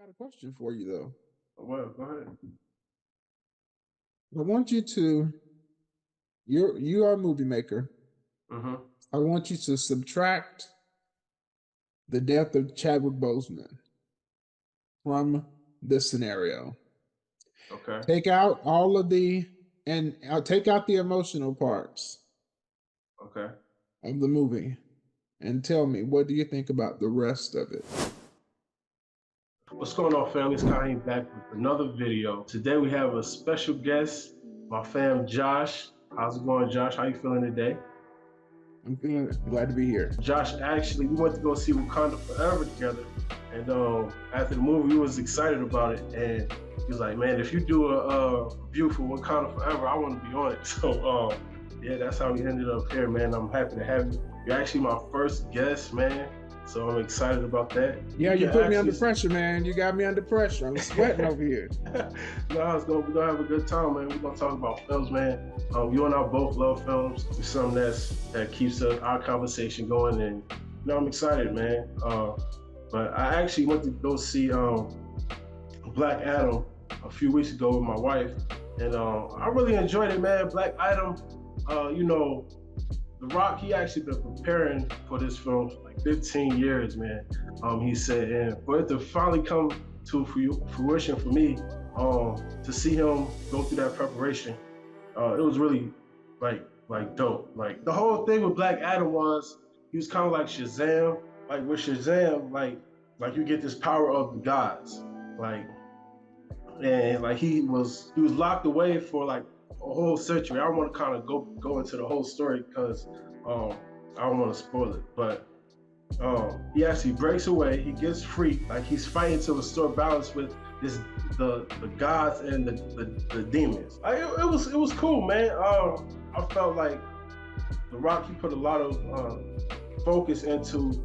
got a question for you though. Well, go ahead. I want you to you are a movie maker. Mm-hmm. I want you to subtract the death of Chadwick Boseman from this scenario. Okay. Take out all of the and I'll take out the emotional parts Okay. of the movie and tell me what do you think about the rest of it? What's going on, family? It's Kahim back with another video. Today we have a special guest, my fam Josh. How's it going, Josh? How you feeling today? I'm feeling glad to be here. Josh, actually, we went to go see Wakanda Forever together, and after the movie, we was excited about it, and he was like, "Man, if you do a review for Wakanda Forever, I want to be on it." So, yeah, that's how we ended up here, man. I'm happy to have you. You're actually my first guest, man. So I'm excited about that. Yeah, you put me under pressure, man. You got me under pressure. I'm sweating over here. No, we're gonna have a good time, man. We're gonna talk about films, man. You and I both love films. It's something that keeps our conversation going, and I'm excited, man. But I actually went to go see Black Adam a few weeks ago with my wife, and I really enjoyed it, man. Black Adam, The Rock, he actually been preparing for this film for like 15 years, man. He said, and for it to finally come to fruition for me, to see him go through that preparation, it was really like dope. Like the whole thing with Black Adam was he was kind of like Shazam. Like with Shazam, like you get this power of the gods, like, and like he was locked away for like a whole century. I don't want to kind of go into the whole story because I don't want to spoil it, but he actually breaks away. He gets free. Like he's fighting to restore balance with the gods and the demons. Like, it was cool, man. I felt like The Rock, he put a lot of focus into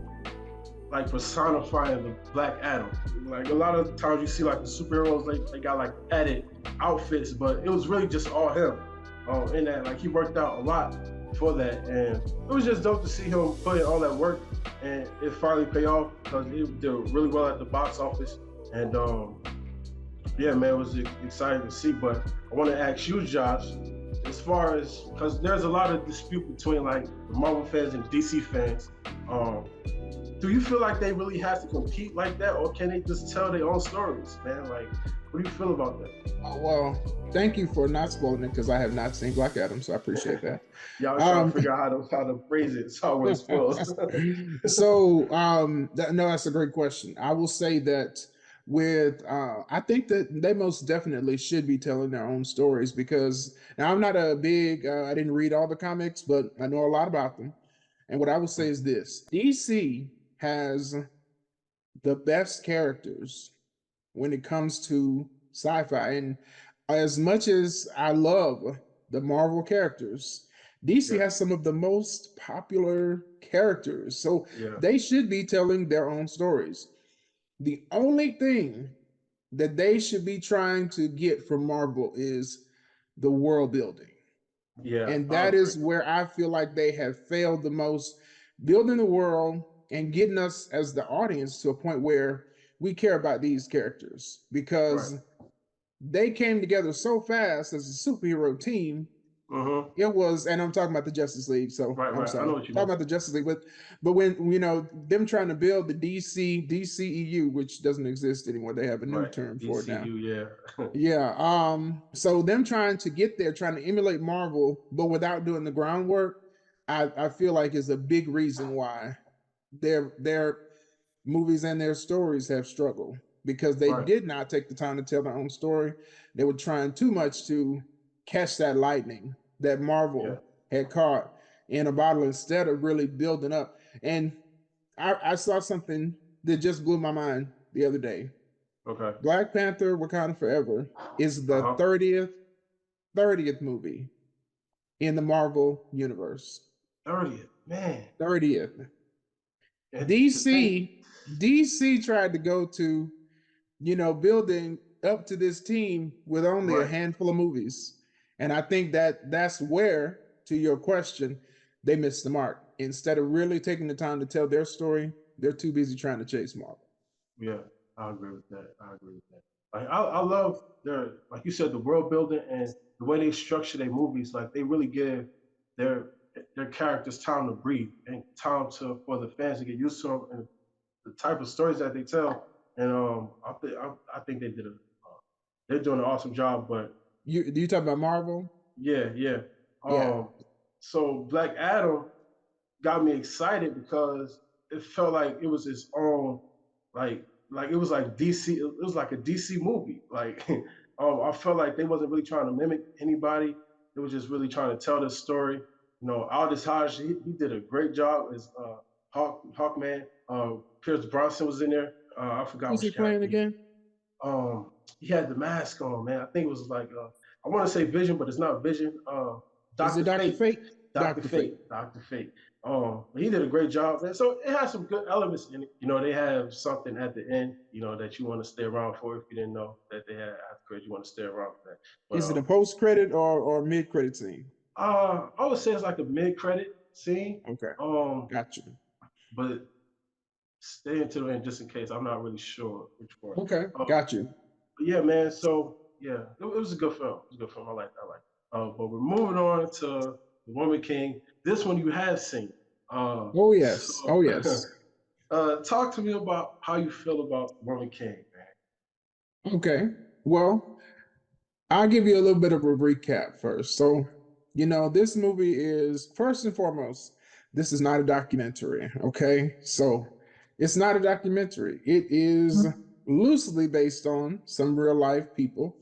like personifying the Black Adam. Like a lot of times you see like the superheroes, they got like added outfits, but it was really just all him. In that, like he worked out a lot for that, and it was just dope to see him put in all that work, and it finally paid off because it did really well at the box office. And yeah, man, it was exciting to see. But I want to ask you, Josh, as far as, because there's a lot of dispute between like the Marvel fans and the DC fans. Do you feel like they really have to compete like that, or can they just tell their own stories, man? Like, what do you feel about that? Oh, well, thank you for not spoiling it because I have not seen Black Adam, so I appreciate that. Yeah, I was trying to figure out how to phrase it so I wouldn't spoil. So, no, that's a great question. I will say that I think that they most definitely should be telling their own stories because now I'm not a big, I didn't read all the comics, but I know a lot about them. And what I will say is this: DC has the best characters when it comes to sci-fi. And as much as I love the Marvel characters, DC has some of the most popular characters. So they should be telling their own stories. The only thing that they should be trying to get from Marvel is the world building. Yeah. And that is where I feel like they have failed the most, building the world and getting us as the audience to a point where we care about these characters because they came together so fast as a superhero team. It was, and I'm talking about the Justice League. So I'm sorry, I know what you talking about the Justice League, but when them trying to build the DCEU, which doesn't exist anymore, they have a new term for it now. Yeah. So them trying to get there, trying to emulate Marvel, but without doing the groundwork, I feel like is a big reason why their movies and their stories have struggled because they did not take the time to tell their own story. They were trying too much to catch that lightning that Marvel had caught in a bottle instead of really building up. And I saw something that just blew my mind the other day. Okay. Black Panther: Wakanda Forever is the 30th movie in the Marvel universe. 30th, man. 30th. DC tried to go to, building up to this team with only a handful of movies. And I think that's where, to your question, they missed the mark. Instead of really taking the time to tell their story, they're too busy trying to chase Marvel. Yeah, I agree with that. I agree with that. Like I love their, like you said, the world building and the way they structure their movies. Like they really give their their characters time to breathe and time to for the fans to get used to them and the type of stories that they tell. And I think they did a they're doing an awesome job. But You do you talk about Marvel? yeah, yeah. Yeah. Um, so Black Adam got me excited because it felt like it was its own, like it was like DC. It was like a DC movie. Like I felt like they wasn't really trying to mimic anybody. They were just really trying to tell this story. You know, Aldous Hodge, he did a great job as Hawkman. Pierce Bronson was in there. I forgot Who's he which playing character. again? He had the mask on, man. I think it was like I want to say Vision, but it's not Vision. Is it Doctor Doctor Fate, Fate? Doctor Doctor Fate. Fate, Doctor Fate. He did a great job, man. So it has some good elements in it. You know, they have something at the end, you know, that you want to stay around for. If you didn't know that they had after credit, you want to stay around for that. But Is it a post credit or mid credit scene? I would say it's like a mid credit scene. Okay, gotcha. But stay until the end just in case. I'm not really sure which part. Okay, got you. But yeah, man. So yeah, it was a good film. It was a good film. I like. But we're moving on to The Woman King. This one you have seen. Oh yes, So, oh yes. talk to me about how you feel about Woman King, man. Okay, well, I'll give you a little bit of a recap first. So, this movie is first and foremost, this is not a documentary. Okay, so it's not a documentary. It is loosely based on some real life people.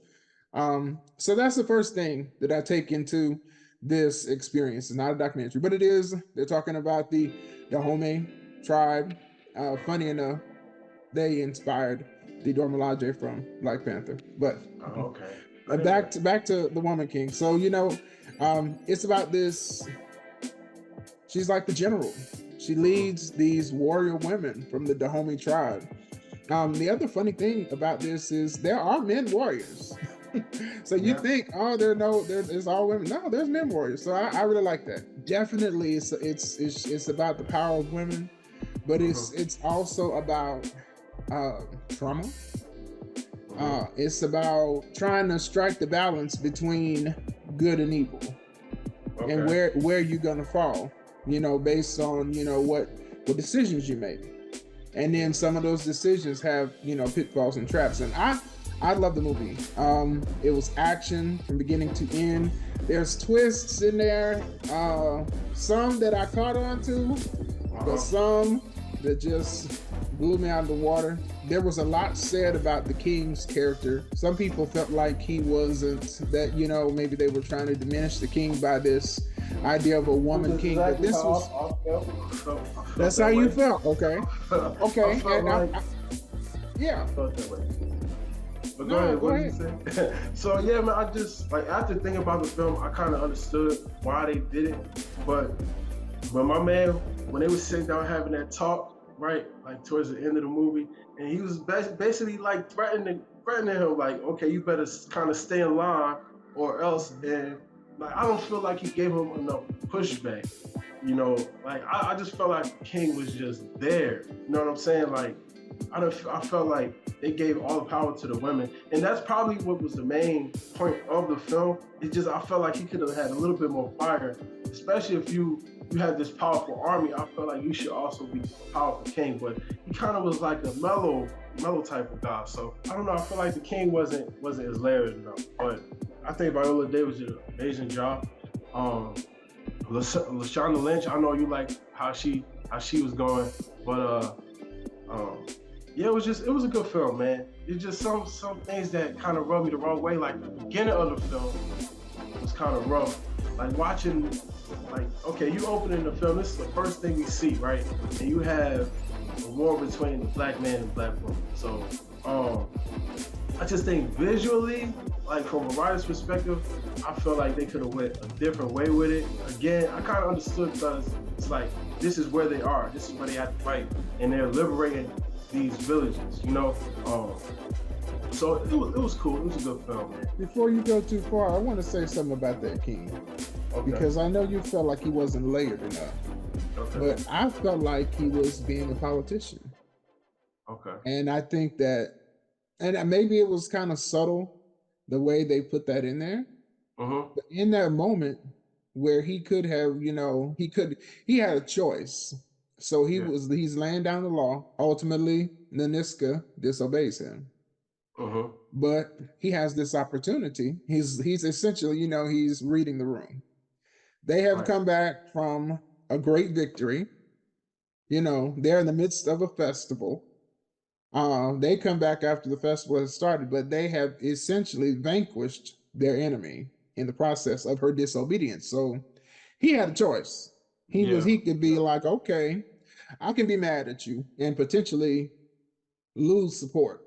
So that's the first thing that I take into this experience. It's not a documentary, but it is. They're talking about the Dahomey tribe. Funny enough, they inspired the Dormilaje from Black Panther. But Okay. back to the Woman King. So it's about this. She's like the general. She leads these warrior women from the Dahomey tribe. The other funny thing about this is there are men warriors. So you think, oh, there's all women. No, there's men warriors. So I really like that. Definitely, it's about the power of women, but it's also about trauma. It's about trying to strike the balance between good and evil, and where you're gonna fall. Based on what decisions you make, and then some of those decisions have pitfalls and traps. And I love the movie. It was action from beginning to end. There's twists in there, some that I caught on to, but some that just blew me out of the water. There was a lot said about the King's character. Some people felt like he wasn't, that maybe they were trying to diminish the King by this idea of a woman king, but this was that's how you felt. Okay. Yeah. But go ahead. So yeah, man, I just after thinking about the film, I kind of understood why they did it. But my man, when they were sitting down having that talk, right, like towards the end of the movie, and he was basically like threatening him, like, okay, you better kind of stay in line or else. And like, I don't feel like he gave him enough pushback. Like I just felt like King was just there. You know what I'm saying? Like I felt like they gave all the power to the women, and that's probably what was the main point of the film. It just, I felt like he could have had a little bit more fire, especially if you had this powerful army. I felt like you should also be a powerful king, but he kind of was like a mellow type of guy. So I don't know. I feel like the king wasn't as layered enough, but I think Viola Davis did an amazing job. Lashana Lynch, I know you like how she was going, but yeah, it was a good film, man. It's just some things that kind of rubbed me the wrong way. Like the beginning of the film was kind of rough. Like watching, like, okay, you opening the film, this is the first thing we see, right? And you have a war between the black man and black woman. So I just think visually, like from a writer's perspective, I feel like they could have went a different way with it. Again, I kind of understood because it's like, this is where they are. This is where they have to fight. And they're liberating these villages, So it was cool. It was a good film, man. Before you go too far, I want to say something about that king. Okay. Because I know you felt like he wasn't layered enough. Okay. But I felt like he was being a politician. Okay. And I think that, and maybe it was kind of subtle the way they put that in there, Mm-hmm. but in that moment where he could have, he had a choice. So Yeah. he's laying down the law. Ultimately, Naniska disobeys him, Mm-hmm. but he has this opportunity. He's essentially, he's reading the room. They have Right. come back from a great victory. They're in the midst of a festival. They come back after the festival has started, but they have essentially vanquished their enemy in the process of her disobedience. So he had a choice. Yeah. He could be Yeah. like, okay, I can be mad at you and potentially lose support.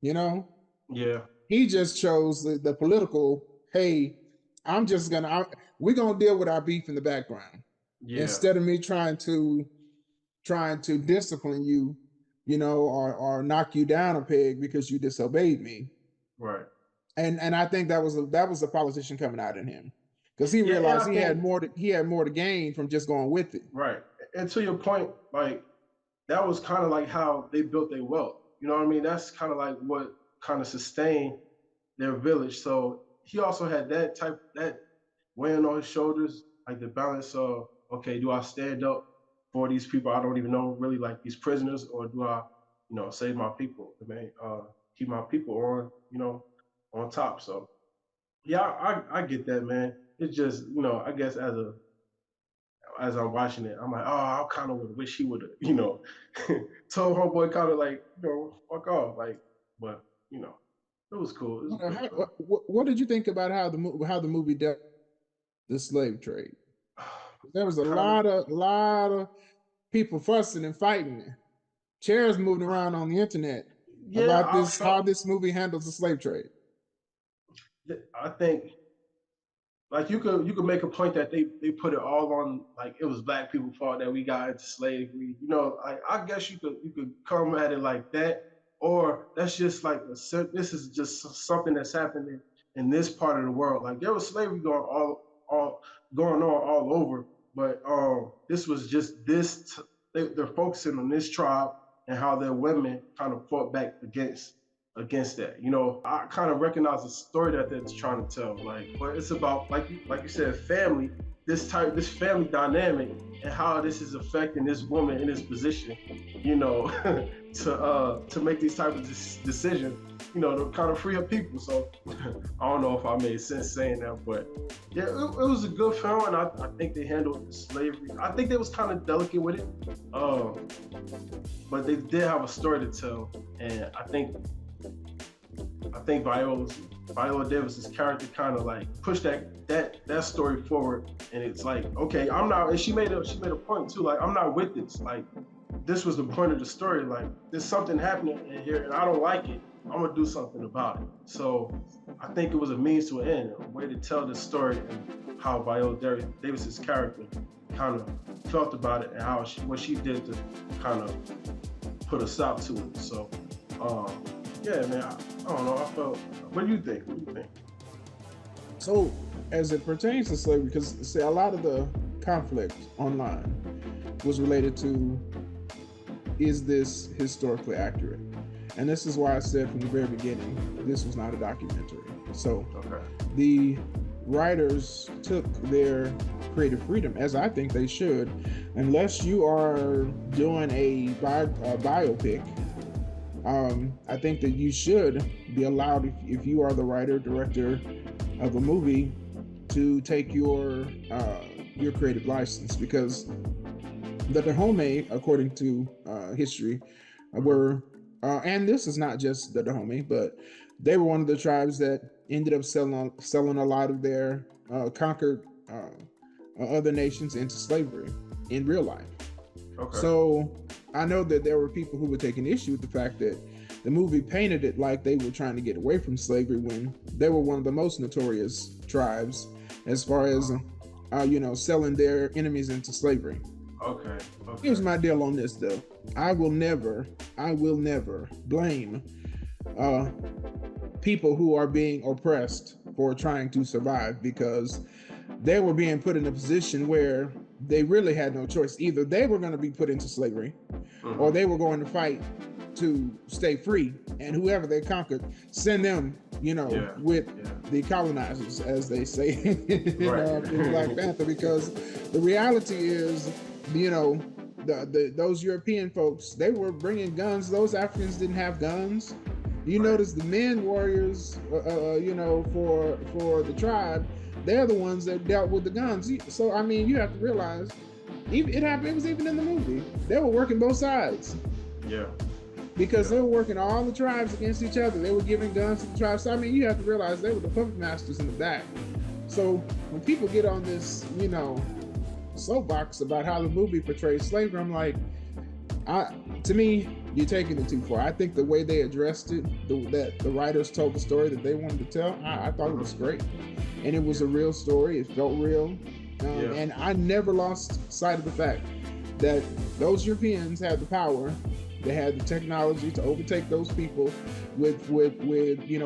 You know, Yeah. he just chose the political. Hey, we're gonna deal with our beef in the background Yeah. instead of me trying to discipline you, or knock you down a peg because you disobeyed me. Right. And I think that was a politician coming out in him because he Yeah, and realized I think he had more to gain from just going with it. right. And to your point, like that was kind of like how they built their wealth. You know what I mean? That's kind of like what kind of sustained their village. So he also had that weighing on his shoulders, like the balance of okay, do I stand up for these people I don't even know really like these prisoners, or do I, save my people? I mean, keep my people on, on top. So yeah, I get that, man. It's just, I guess as I'm watching it, I'm like, oh, I kind of would wish he would have, told homeboy kind of like, fuck off, like, but it was cool. It was a good film. What did you think about how the movie dealt with the slave trade? There was I kind of, a lot of people fussing and fighting, chairs moving around on the internet yeah, about I this how felt, this movie handles the slave trade. I think like you could make a point that they put it all on like it was black people's fault that we got into slavery. I guess you could come at it like that, or that's just like this is just something that's happening in this part of the world. Like there was slavery all going on all over, but this was just they're focusing on this tribe and how their women kind of fought back against that. I kind of recognize the story that they're trying to tell. But it's about like you said, family. This family dynamic and how this is affecting this woman in this position. To make these type of decisions. To kind of free up people. So I don't know if I made sense saying that, but yeah, it was a good film, and I think they handled slavery. I think they was kind of delicate with it, but they did have a story to tell, and I think Viola Davis's character kind of like pushed that story forward, and it's like, okay, I'm not. And she made a point too, like I'm not with this. Like this was the point of the story. Like there's something happening in here, and I don't like it. I'm gonna do something about it. So I think it was a means to an end, a way to tell the story and how Viola Davis's character kind of felt about it and what she did to kind of put a stop to it. So. Yeah, man. I don't know. I felt. What do you think? What do you think? So, as it pertains to slavery, because see, a lot of the conflict online was related to, is this historically accurate? And this is why I said from the very beginning, this was not a documentary. So Okay. the writers took their creative freedom, as I think they should, unless you are doing a biopic. I think that you should be allowed, if you are the writer, director of a movie, to take your creative license, because the Dahomey, according to history, were, and this is not just the Dahomey, but they were one of the tribes that ended up selling a lot of their conquered other nations into slavery in real life. Okay. So I know that there were people who were taking issue with the fact that the movie painted it like they were trying to get away from slavery when they were one of the most notorious tribes as far as, selling their enemies into slavery. Okay. Here's my deal on this, though. I will never blame people who are being oppressed for trying to survive, because they were being put in a position where they really had no choice. Either they were going to be put into slavery, or they were going to fight to stay free, and whoever they conquered, send them, with the colonizers, as they say in Black Panther. Because the reality is, those European folks, they were bringing guns. Those Africans didn't have guns. You notice the men warriors, for the tribe, they're the ones that dealt with the guns. So I mean, you have to realize, it happened. It was even in the movie. They were working both sides. Yeah. Because they were working all the tribes against each other. They were giving guns to the tribes. So I mean, you have to realize they were the puppet masters in the back. So when people get on this, soapbox about how the movie portrays slavery, I'm like, to me, you're taking it too far. I think the way they addressed it, that the writers told the story that they wanted to tell, I thought it was great. And it was a real story. It felt real. And I never lost sight of the fact that those Europeans had the power. They had the technology to overtake those people with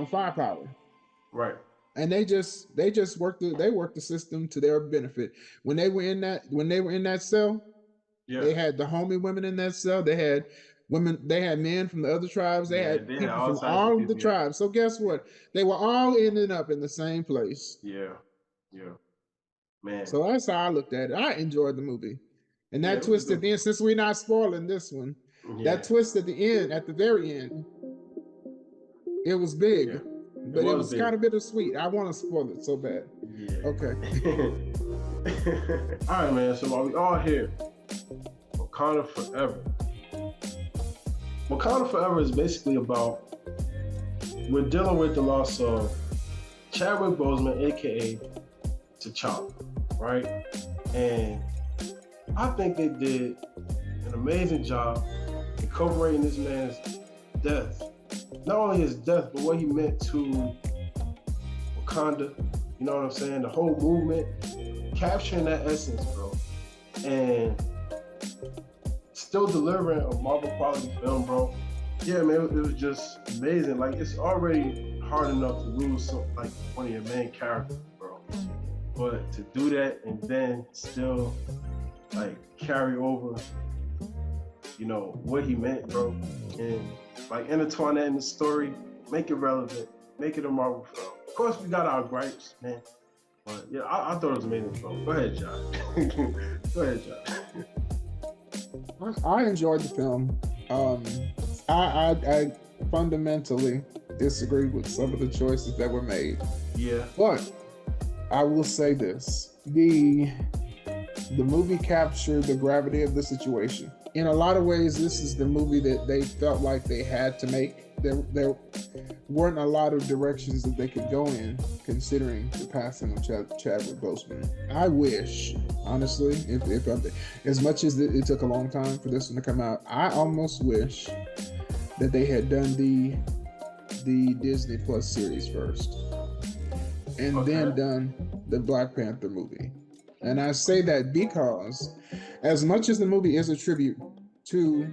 firepower. Right. And they just worked the system to their benefit. When they were in that cell, they had the homie women in that cell. They had women. They had men from the other tribes. They had people from all of the tribes. So guess what? They were all ending up in the same place. Yeah. Man. So that's how I looked at it. I enjoyed the movie, and that twist at the end. Since we're not spoiling this one, that twist at the end, at the very end, it was big. But it was kind of bittersweet. I want to spoil it so bad. Yeah. Okay. All right, man. So while we all here, Wakanda Forever. Wakanda Forever is basically about, we're dealing with the loss of Chadwick Boseman, aka T'Challa, right? And I think they did an amazing job incorporating this man's death. Not only his death, but what he meant to Wakanda. You know what I'm saying? The whole movement, capturing that essence, bro. And still delivering a Marvel quality film, bro. Yeah, man, it was just amazing. Like, it's already hard enough to lose one of your main characters, bro. But to do that and then still carry over, what he meant, bro. And intertwine that in the story, make it relevant, make it a Marvel film. Of course, we got our gripes, man. But yeah, I thought it was amazing film. Go ahead, John. Go ahead, John. I enjoyed the film. I fundamentally disagree with some of the choices that were made. Yeah. But I will say this: the movie captured the gravity of the situation. In a lot of ways, this is the movie that they felt like they had to make. There weren't a lot of directions that they could go in, considering the passing of Chadwick Boseman. I wish, honestly, if as much as it took a long time for this one to come out, I almost wish that they had done the Disney Plus series first, and then done the Black Panther movie. And I say that because, as much as the movie is a tribute to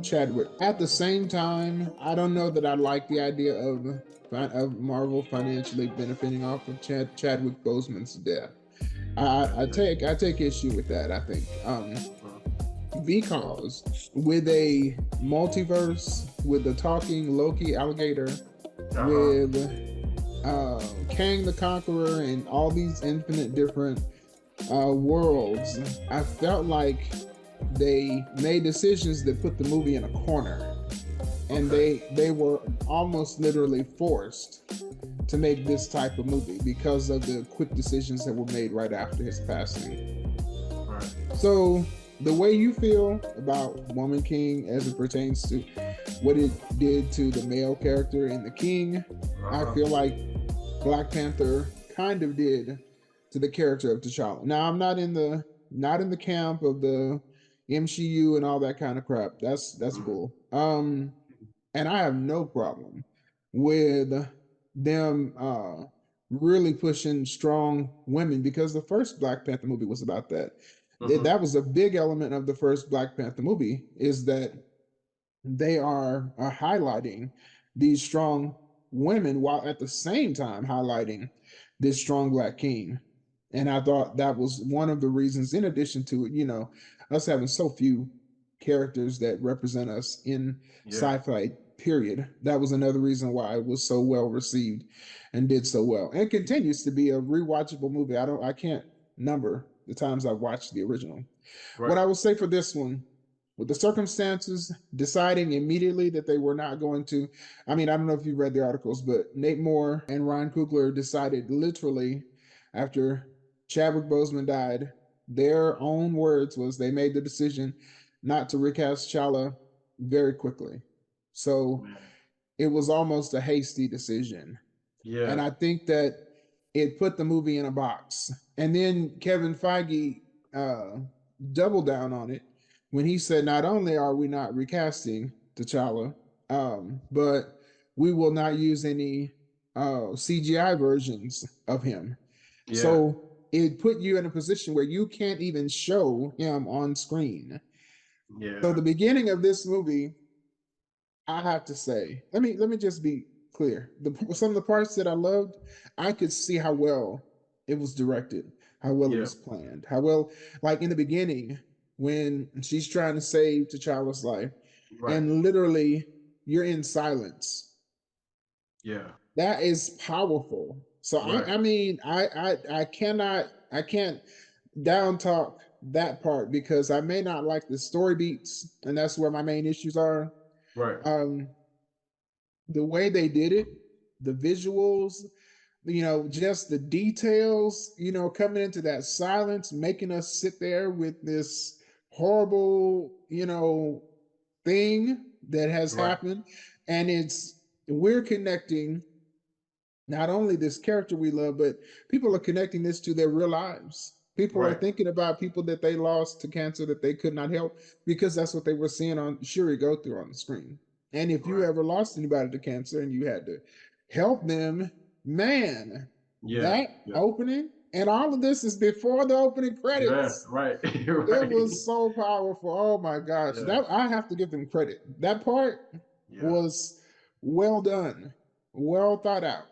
Chadwick, at the same time, I don't know that I like the idea of Marvel financially benefiting off of Chadwick Boseman's death. I take issue with that. I think because with a multiverse, with the talking Loki alligator, with Kang the Conqueror, and all these infinite different worlds, I felt like they made decisions that put the movie in a corner, and they were almost literally forced to make this type of movie because of the quick decisions that were made right after his passing. Right. So the way you feel about Woman King as it pertains to what it did to the male character in The King, I feel like Black Panther kind of did to the character of T'Challa. Now, I'm not in the camp of the MCU and all that kind of crap. That's cool. And I have no problem with them really pushing strong women, because the first Black Panther movie was about that. That was a big element of the first Black Panther movie, is that they are highlighting these strong women while at the same time highlighting this strong Black king. And I thought that was one of the reasons, in addition to, us having so few characters that represent us in Yeah. sci-fi period. That was another reason why it was so well received and did so well. And continues to be a rewatchable movie. I can't number the times I've watched the original. What Right. I will say for this one, with the circumstances, deciding immediately that they were not going to. I mean, I don't know if you read the articles, but Nate Moore and Ryan Coogler decided literally after Chadwick Boseman died, their own words was they made the decision not to recast Chala very quickly. So Man. it was almost a hasty decision. And Yeah. I think that it put the movie in a box. And then Kevin Feige uh, doubled down on it when he said, not only are we not recasting T'Challa, but we will not use any CGI versions of him. Yeah. So it put you in a position where you can't even show him on screen. So Yeah. the beginning of this movie, I have to say, let me just be clear. Some of the parts that I loved, I could see how well it was directed, how well it Yeah. was planned, how well, like in the beginning when she's trying to save T'Challa's life, Right. and literally you're in silence. Yeah. That is powerful. So Right. I mean, I can't down talk that part because I may not like the story beats, and that's where my main issues are. Right. Um, the way they did it, the visuals, just the details, coming into that silence, making us sit there with this horrible, thing that has Right. happened. And we're connecting not only this character we love, but people are connecting this to their real lives. People are Right. thinking about people that they lost to cancer that they could not help because that's what they were seeing on Shuri go through on the screen. And if you Right. ever lost anybody to cancer and you had to help them, man, Yeah. that Yeah. opening, and all of this is before the opening Man. credits. Right. It Right. was so powerful. Oh my gosh. Yeah. That I have to give them credit. That part Yeah. was well done, well thought out.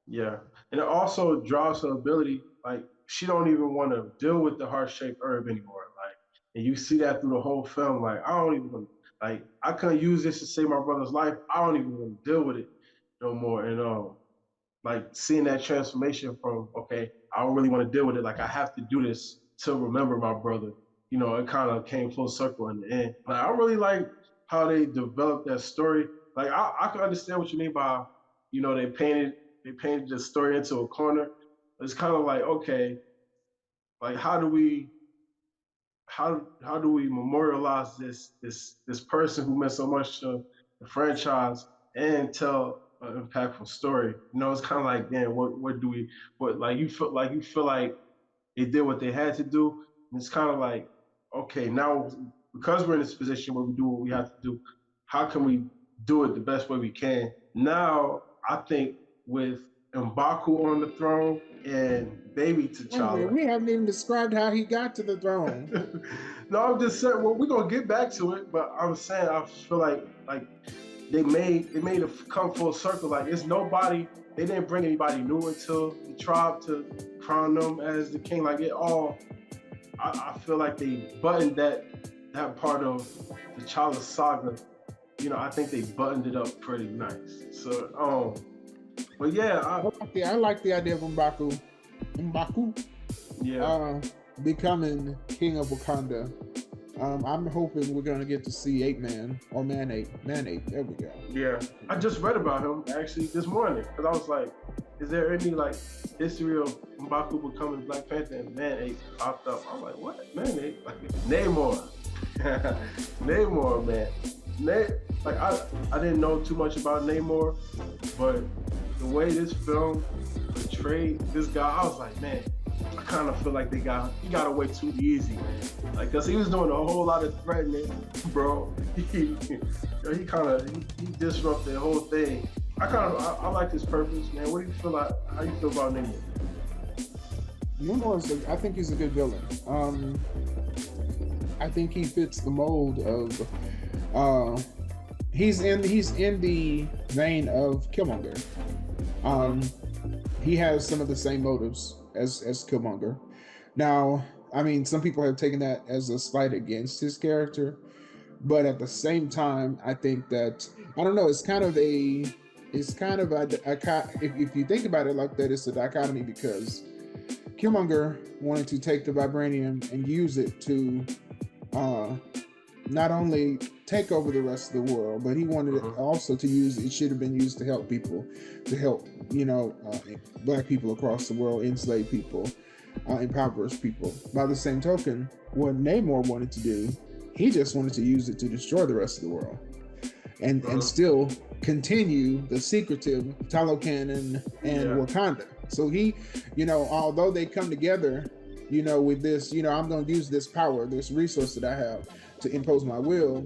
Yeah. And it also draws her ability, like she don't even want to deal with the heart shaped herb anymore. Like, and you see that through the whole film. Like, I don't even like I couldn't use this to save my brother's life. I don't even want to deal with it no more. And like seeing that transformation from okay, I don't really want to deal with it. Like I have to do this to remember my brother. It kind of came full circle in the end. Like I really like how they developed that story. Like I can understand what you mean by, they painted the story into a corner. It's kind of like okay, like how do we memorialize this person who meant so much to the franchise and tell an impactful story? It's kind of like, damn, what do we? What like you feel like they did what they had to do. And it's kind of like, okay, now because we're in this position where we do what we have to do, how can we do it the best way we can? Now, I think with M'Baku on the throne and baby Wait a minute, T'Challa. we haven't even described how he got to the throne. No, I'm just saying. Well, we're gonna get back to it, but I'm saying I feel like they made it come full circle. Like it's nobody. They didn't bring anybody new until the tribe to crown them as the king. Like it all. I feel like they buttoned that part of the T'Challa saga. I think they buttoned it up pretty nice. So, but yeah, I like the idea of M'Baku, yeah, becoming king of Wakanda. I'm hoping we're gonna get to see Ape Man or Man Ape. Man Ape. There we go. yeah. I just read about him actually this morning because I was like, is there any like history of M'Baku becoming Black Panther? And Man Ape popped up. I was like, what? Man Ape? Like Namor. Namor, man. Like I didn't know too much about Namor, but the way this film portrayed this guy, I was like, man, I kind of feel like he got away too easy, man. Like, cause he was doing a whole lot of threatening, bro. He disrupted the whole thing. I like his purpose, man. What do you feel like? How you feel about Namor? I think he's a good villain. I think he fits the mold of. He's in the vein of Killmonger. he has some of the same motives as Killmonger. Now, I mean, some people have taken that as a slight against his character, but at the same time, I think that I don't know. It's kind of if you think about it like that, it's a dichotomy because Killmonger wanted to take the vibranium and use it to uh, not only take over the rest of the world, but he wanted it Mhm. also to use it should have been used to help people, to help black people across the world, enslaved people, impoverished people. By the same token, what Namor wanted to do, he just wanted to use it to destroy the rest of the world and Mhm. still continue the secretive Talokan and Yeah. Wakanda. So he, although they come together, with this, I'm going to use this power, this resource that I have to impose my will.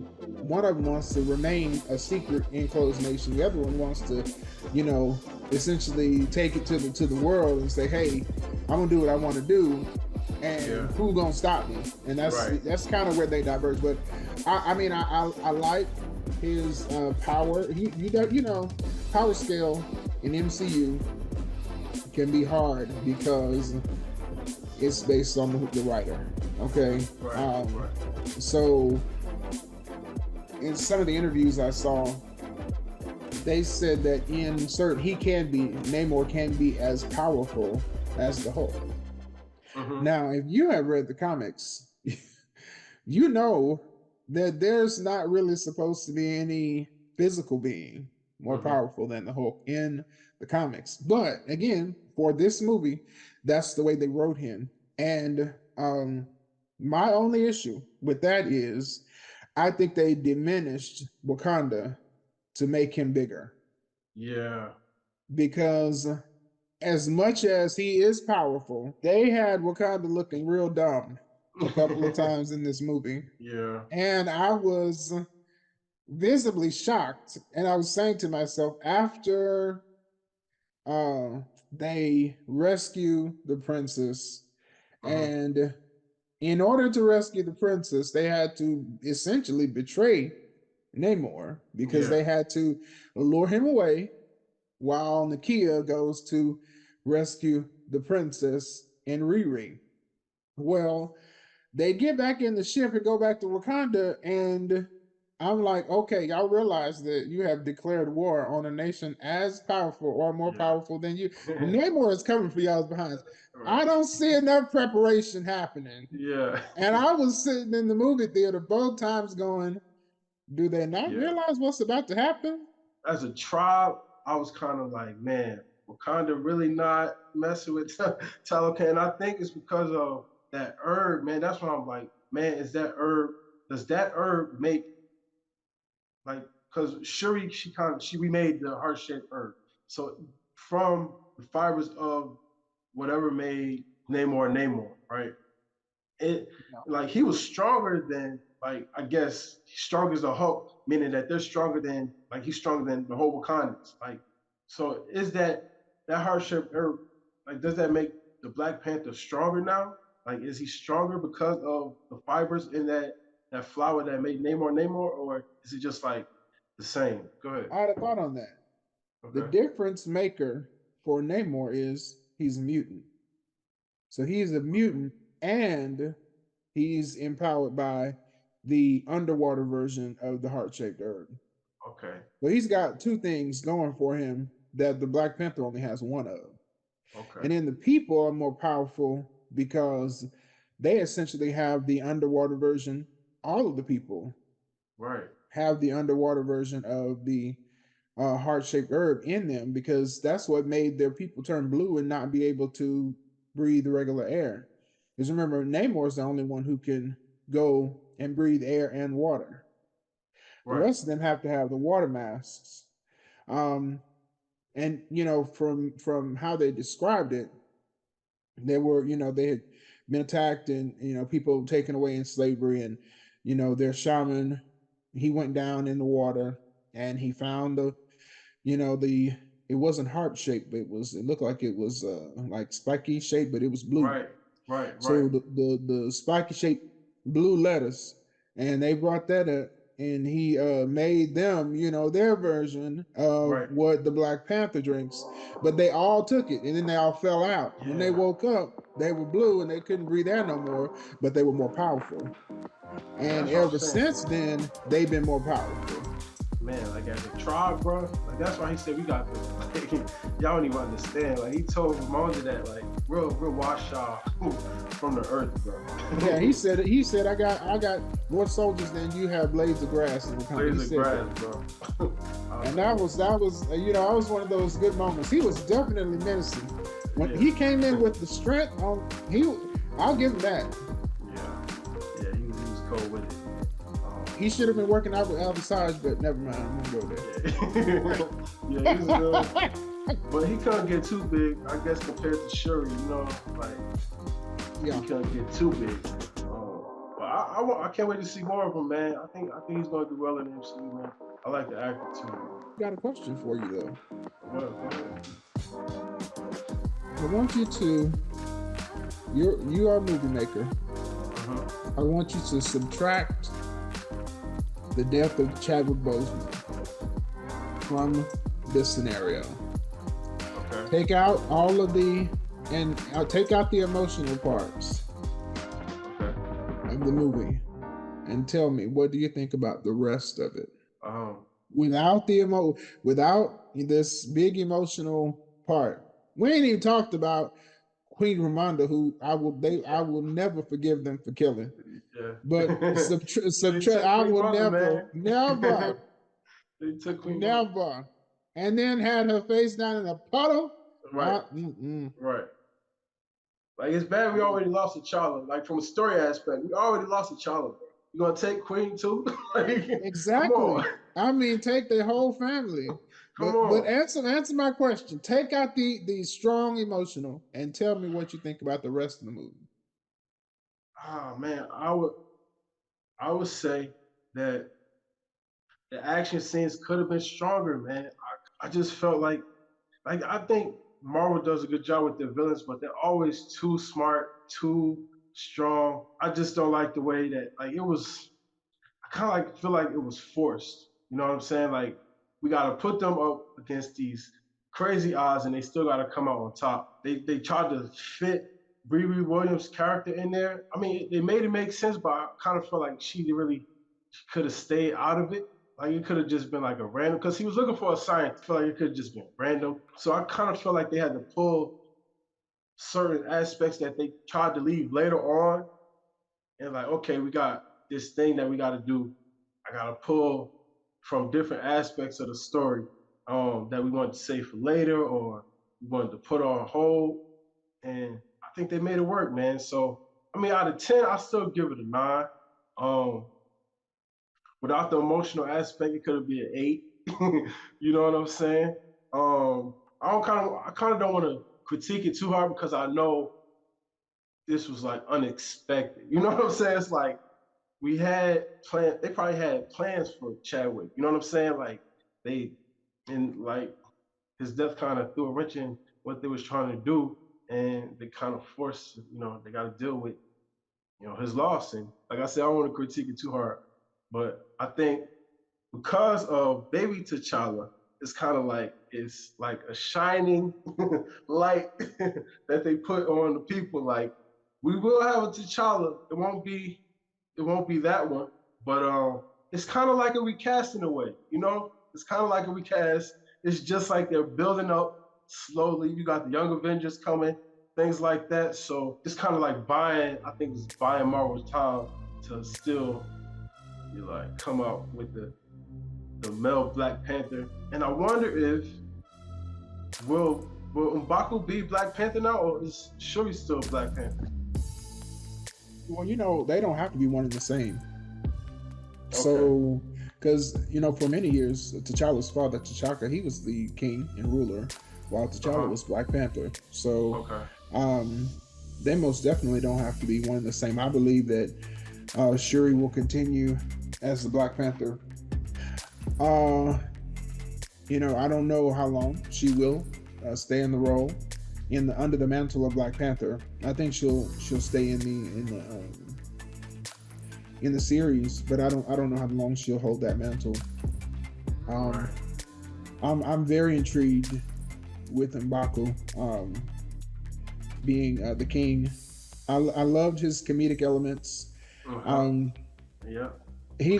One of them wants to remain a secret enclosed nation. The other one wants to, essentially take it to the world and say, hey, I'm gonna do what I want to do, Yeah. and who gonna stop me? And Right. that's kind of where they diverge. But I mean, I like his power. Power scale in MCU can be hard because it's based on the writer. Okay, Right. Right. so in some of the interviews I saw, they said that Namor can be as powerful as the Hulk. Mhm. Now, if you have read the comics, you know that there's not really supposed to be any physical being more Mhm. powerful than the Hulk in the comics. But again, for this movie, that's the way they wrote him. And my only issue with that is I think they diminished Wakanda to make him bigger Yeah. because as much as he is powerful, they had Wakanda looking real dumb a couple of times in this movie. Yeah. And I was visibly shocked. And I was saying to myself, after uh, they rescue the princess, Mhm. and in order to rescue the princess, they had to essentially betray Namor because Yeah. they had to lure him away while Nakia goes to rescue the princess and Riri. Well, they get back in the ship and go back to Wakanda, and I'm like, okay, y'all realize that you have declared war on a nation as powerful or more Yeah. powerful than you. Namor is coming for y'all's behinds. I Right. don't see enough preparation happening. Yeah. And I was sitting in the movie theater both times going, do they not Yeah. realize what's about to happen? As a tribe, I was kind of like, man, Wakanda really not messing with Talocan. I think it's because of that herb, man. That's why I'm like, man, is that herb? Does that herb make like? Because Shuri, she remade the heart shaped herb. So from the fibers of whatever made Namor, right? It No. like he was stronger than like I guess stronger as a Hulk, meaning that they're stronger than like he's stronger than the whole Wakandans. Like, so is that hardship or like does that make the Black Panther stronger now? Like, is he stronger because of the fibers in that flower that made Namor, or is it just like the same? Go ahead. I had a thought on that. The Okay. difference maker for Namor is he's a mutant. So he's a Okay. mutant and he's empowered by the underwater version of the heart shaped herb. Okay. So he's got two things going for him that the Black Panther only has one of. Okay. And then the people are more powerful because they essentially have the underwater version. All of the people Right. have the underwater version of the heart shaped herb in them because that's what made their people turn blue and not be able to breathe regular air. Because remember, Namor's the only one who can go and breathe air and water. The Right. rest of them have to have the water masks. Um, and from how they described it, they had been attacked and people taken away in slavery, and their shaman, he went down in the water and he found the it wasn't heart shaped, but it looked like it was like spiky shape, but it was blue. Right. Right. Right. So the spiky shaped blue lettuce, and they brought that up, and he made them, their version of Right. what the Black Panther drinks. But they all took it, and then they all fell out. When they Yeah. woke up, they were blue and they couldn't breathe air no more, but they were more powerful. And That's what I'm ever saying. since then, they've been more powerful. Man, like as a tribe, bro, like that's why he said we got to, like, y'all don't even understand. Like he told Ramonda that, like, we'll wash y'all from the earth, bro. Yeah, he said it. He said, I got more soldiers than you have blades of grass in the country. Blades of grass, bro. And that was that was one of those good moments. He was definitely menacing. When he came in with the strength, I'll give him that. Yeah, he was cold with it. He should have been working out with Alvisage, but never mind. I'm gonna go there. Yeah, he's good. But he couldn't get too big, I guess, compared to Shuri, like, he couldn't get too big. But I can't wait to see more of him, man. I think he's gonna do well in the MCU, man. I like the actor too. Got a question for you though. What? I want you to. You are a movie maker. I want you to subtract the death of Chadwick Boseman from this scenario. Okay. Take out take out the emotional parts of the movie, and tell me, what do you think about the rest of it? Without this big emotional part. We ain't even talked about Queen Ramonda, who I will never forgive them for killing. Yeah. But subtract. I will never. They took Queen never. And then had her face down in a puddle. Right. Right. Like, it's bad we already lost T'Challa. Like, from a story aspect, we already lost T'Challa. You gonna take Queen too? Like, exactly. I mean, take their whole family. But answer my question. Take out the strong emotional and tell me what you think about the rest of the movie. Oh man, I would say that the action scenes could have been stronger, man. I just felt like I think Marvel does a good job with their villains, but they're always too smart, too strong. I just don't like the way that, like, it was. I kind of like feel like it was forced. You know what I'm saying? Like, we got to put them up against these crazy odds, and they still got to come out on top. They tried to fit Riri Williams' character in there. I mean, they made it make sense, but I kind of felt like she could have stayed out of it. Like, it could have just been like a random, because he was looking for a scientist. I feel like it could have just been random. So I kind of feel like they had to pull certain aspects that they tried to leave later on, and like, okay, we got this thing that we got to do. I got to pull from different aspects of the story that we wanted to save for later, or we wanted to put on hold. And I think they made it work, man. So, I mean, out of 10, I still give it a 9. Without the emotional aspect, it could have been an 8. You know what I'm saying? I kind of don't want to critique it too hard, because I know this was like unexpected. You know what I'm saying? It's like, we had plans. They probably had plans for Chadwick. You know what I'm saying? Like, his death kind of threw a wrench in what they was trying to do, and they kind of forced. They got to deal with, his loss. And like I said, I don't want to critique it too hard, but I think because of Baby T'Challa, it's like a shining light that they put on the people. Like, we will have a T'Challa. It won't be that one, but it's kind of like a recast in a way. It's kind of like a recast. It's just like they're building up slowly. You got the Young Avengers coming, things like that. So it's kind of like buying Marvel's time to still come out with the male Black Panther. And I wonder if will M'Baku be Black Panther now, or is Shuri still Black Panther? Well, they don't have to be one and the same. Okay. So, because, for many years, T'Challa's father, T'Chaka, he was the king and ruler, while T'Challa was Black Panther. So, they most definitely don't have to be one and the same. I believe that Shuri will continue as the Black Panther. I don't know how long she will stay in the role. Under the mantle of Black Panther. I think she'll stay in the in the series, but I don't know how long she'll hold that mantle. Um, Right. I'm very intrigued with M'Baku being the king. I loved his comedic elements. Uh-huh. Um, Yeah. he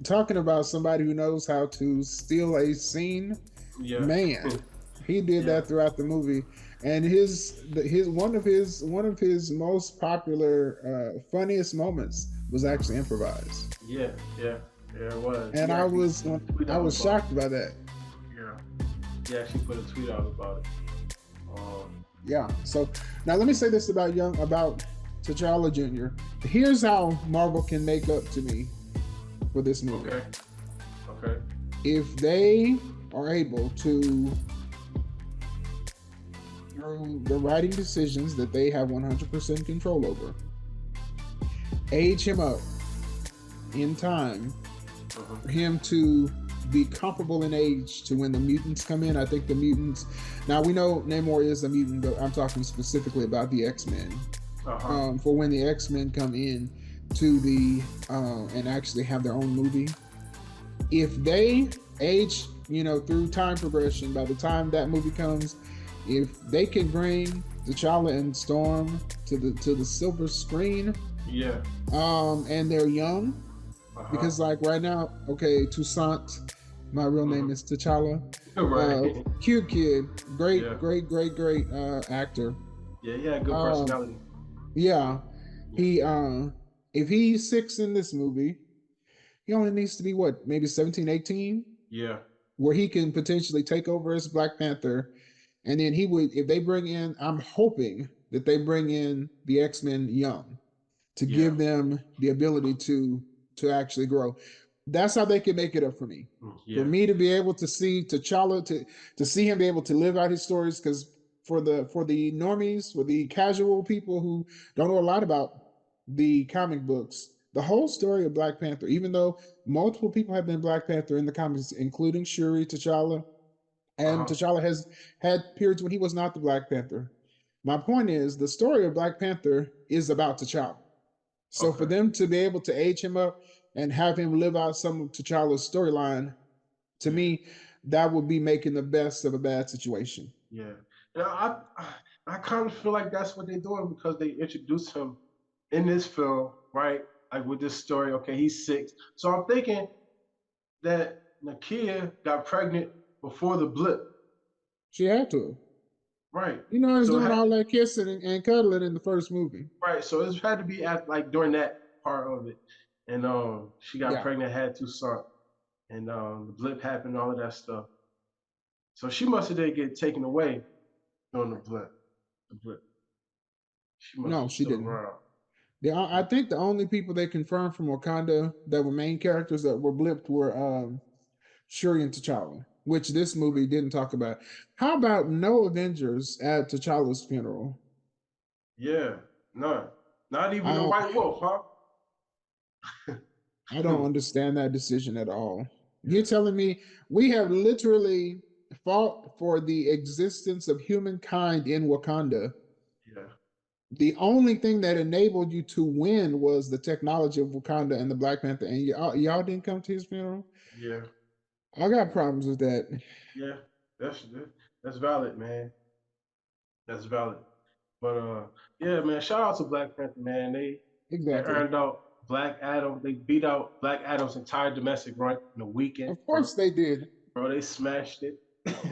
talking about somebody who knows how to steal a scene. Yeah. Man, he did Yeah. that throughout the movie, and his one of his most popular, funniest moments was actually improvised, Yeah. Yeah. Yeah. It was. and He I actually was put a tweet I out was about shocked by that. it. Yeah. He actually put a tweet out about it. Um. Yeah. So now let me say this about T'Challa Jr. Here's how Marvel can make up to me for this movie. Okay. Okay. If they are able to, through the writing decisions that they have 100% control over, age him up in time Uh-huh. for him to be comparable in age to when the mutants come in. I think the mutants. Now we know Namor is a mutant, but I'm talking specifically about the X-Men. Uh-huh. For when the X-Men come in to the and actually have their own movie, if they age, through time progression, by the time that movie comes, if they can bring T'Challa and Storm to the silver screen, Yeah. and they're young, Uh-huh. because like right now, okay, Toussaint, my real name Uh-huh. is T'Challa, Right. cute kid, great, Yeah. great, great, great actor. Yeah. He had good Um, personality. yeah, Yeah. he if he's 6 in this movie, he only needs to be what, maybe 17, 18, Yeah. where he can potentially take over as Black Panther. And then he would, if they bring in, I'm hoping that they bring in the X-Men young to Yeah. give them the ability to actually grow. That's how they can make it up for me. For Yeah. me to be able to see T'Challa, to see him be able to live out his stories, because for the normies, for the casual people who don't know a lot about the comic books, the whole story of Black Panther, even though multiple people have been Black Panther in the comics, including Shuri, T'Challa, and Uh-huh. T'Challa has had periods when he was not the Black Panther. My point is, the story of Black Panther is about T'Challa. So for Okay. them to be able to age him up and have him live out some of T'Challa's storyline, to Yeah. me, that would be making the best of a bad situation. Yeah. And I kind of feel like that's what they're doing because they introduced him in this film, right? Like with this story. Okay, he's 6. So I'm thinking that Nakia got pregnant before the blip, She had to. right? I was So it doing had all that kissing and cuddling in the first movie. right. So it had to be at like during that part of it, and she got Yeah. pregnant, had 2 sons, and the blip happened, all of that stuff. So she must have did get taken away during the blip. The blip. She must No, have she still didn't. around. I think the only people they confirmed from Wakanda that were main characters that were blipped were Shuri and T'Challa, which this movie didn't talk about. How about no Avengers at T'Challa's funeral? Yeah, none. Not even the I White Wolf, huh? I don't understand that decision at all. You're Yeah, telling me we have literally fought for the existence of humankind in Wakanda. yeah, The only thing that enabled you to win was the technology of Wakanda and the Black Panther, and y'all didn't come to his funeral. yeah, I got problems with that. yeah. That's that's valid, man. That's valid. But yeah, man. Shout out to Black Panther, man. They Exactly. earned out Black Adam. They beat out Black Adam's entire domestic run in a weekend, Of bro. course they did. Bro, they smashed it.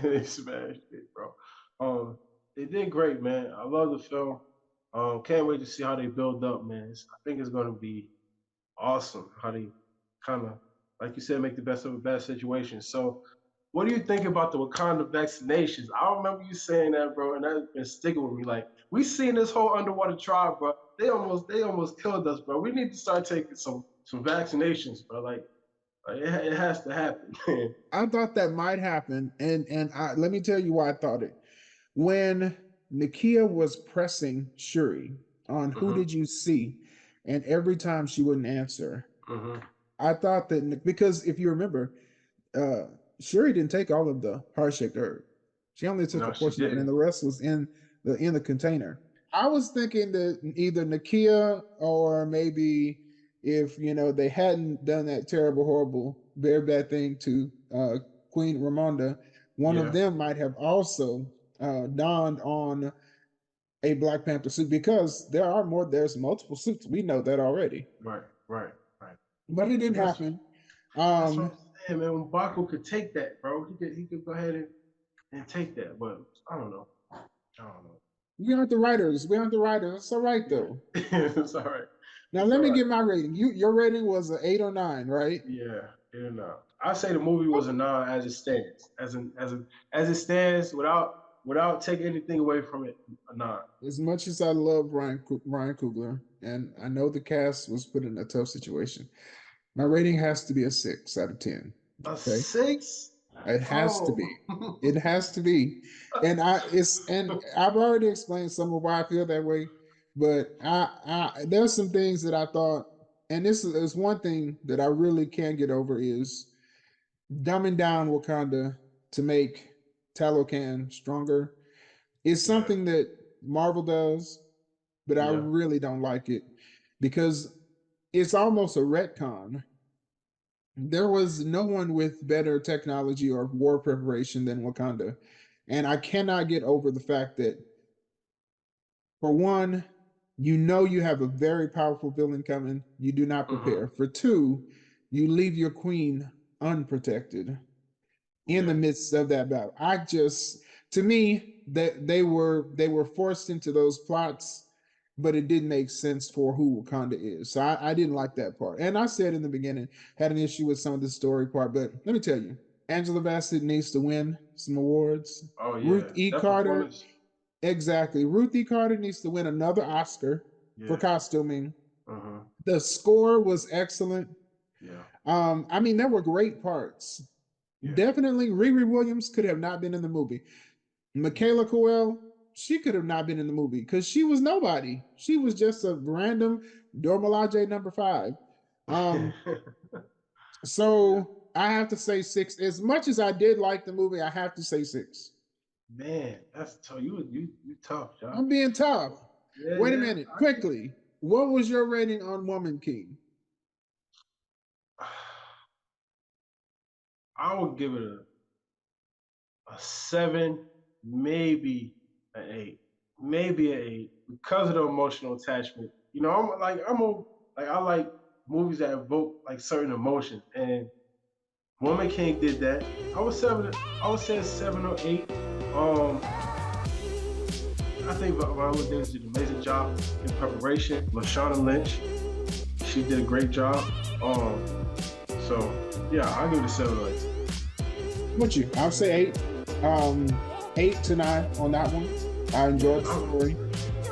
They smashed it, bro. Um, they did great, man. I love the film. Can't wait to see how they build up, man. I think it's gonna be awesome how they kind of, like you said, make the best of a bad situation. So, what do you think about the Wakanda vaccinations? I remember you saying that, bro, and that's been sticking with me. Like we seen this whole underwater trial, bro. They almost killed us, bro. We need to start taking some vaccinations, bro. Like it has to happen, man. I thought that might happen, and let me tell you why I thought it. When Nakia was pressing Shuri on who Mm-hmm. did you see, and every time she wouldn't answer, Mm-hmm. I thought that, because if you remember, uh, Shuri didn't take all of the heart-shaped herb. She only took a No, she portion of it, and didn't. the rest was in the container. I was thinking that either Nakia or maybe if they hadn't done that terrible, horrible, very bad thing to Queen Ramonda, one of Yeah. them might have also donned on a Black Panther suit, because there's multiple suits. We know that already, Right. Right. Right. but it didn't That's happen. that's what Um, I'm saying, man. When Baku could take that, bro, he could go ahead and take that. But I don't know. I don't know. we aren't the writers. We aren't the writers. It's all right Yeah. though. It's all right. Now It's let all me right. get my rating. Your rating was an 8 or 9, right? Yeah. Yeah. No. I say the movie was a 9 as it stands. As it stands without taking anything away from it, a 9. As much as I love Ryan Coogler, and I know the cast was put in a tough situation, my rating has to be a 6 out of 10. A Okay, 6? it has to be. Oh. It has to be. And I've already explained some of why I feel that way, but there's some things that I thought, and this is one thing that I really can't get over, is dumbing down Wakanda to make Talocan stronger. It's Yeah. something that Marvel does, but I Yeah. really don't like it because it's almost a retcon. There was no one with better technology or war preparation than Wakanda. And I cannot get over the fact that, for one, you have a very powerful villain coming. You do not Mm-hmm. prepare. For two, you leave your queen unprotected in Yeah. the midst of that battle. To me, that they were forced into those plots, but it didn't make sense for who Wakanda is. So I didn't like that part. And I said in the beginning, had an issue with some of the story part, but let me tell you, Angela Bassett needs to win some awards. Oh Ruth yeah. E. That Carter, performance. exactly. Ruth E. Carter needs to win another Oscar for Yeah. costuming. Uh-huh. The score was excellent. Yeah. I mean, there were great parts. Yeah. Definitely, Riri Williams could have not been in the movie. Michaela Coel, she could have not been in the movie because she was nobody. She was just a random Dormalaje number 5. Um, so I have to say 6. As much as I did like the movie, I have to say 6. Man, that's tough. You tough, Josh. I'm being tough. Yeah, Wait a yeah. minute, quickly. What was your rating on Woman King? I would give it a 7, maybe an 8, maybe an 8, because of the emotional attachment. I like movies that evoke like certain emotions, and Woman King did that. I would say a 7 or 8. I think Viola Davis did an amazing job in preparation. Lashana Lynch, she did a great job. So yeah, I'll give it a 7 or 8. What you? I'll say 8. 8 to 9 on that one. I enjoyed the story.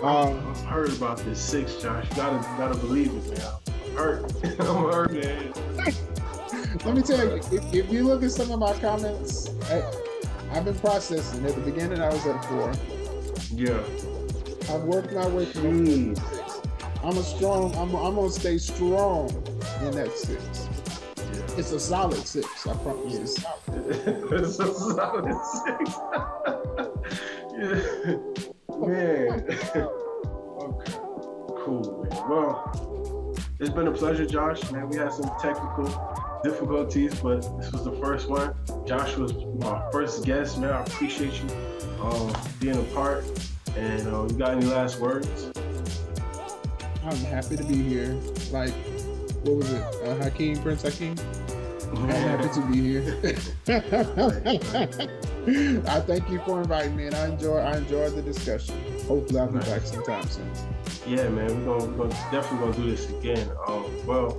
I've heard about this 6, Josh. You gotta believe it, man. I'm hurt. I'm hurt, man. Let me tell you, if you look at some of my comments, I've been processing. At the beginning, I was at 4. Yeah. I've worked my way through 6. I'm gonna stay strong in that 6. Yeah. It's a solid 6. I promise. It's solid. It's a solid 6. Yeah. Man. Okay. Cool, man. Well, it's been a pleasure, Josh. Man, we had some technical difficulties, but this was the first one. Josh was my first guest, man. I appreciate you being a part. And you got any last words? I'm happy to be here. Like, what was it? Hakeem, Prince Hakeem? I'm happy to be here. I thank you for inviting me, and I enjoyed the discussion. Hopefully, I'll be back sometime soon. Yeah, man, we're gonna definitely gonna do this again. Well,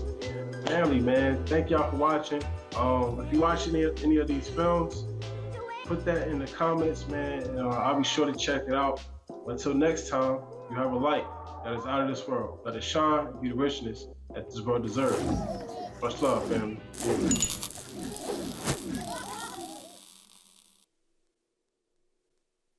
family, man, thank y'all for watching. If you watch any of these films, put that in the comments, man. And, I'll be sure to check it out. Until next time, you have a light that is out of this world. Let it shine and be the richness that this world deserves. Much love, family.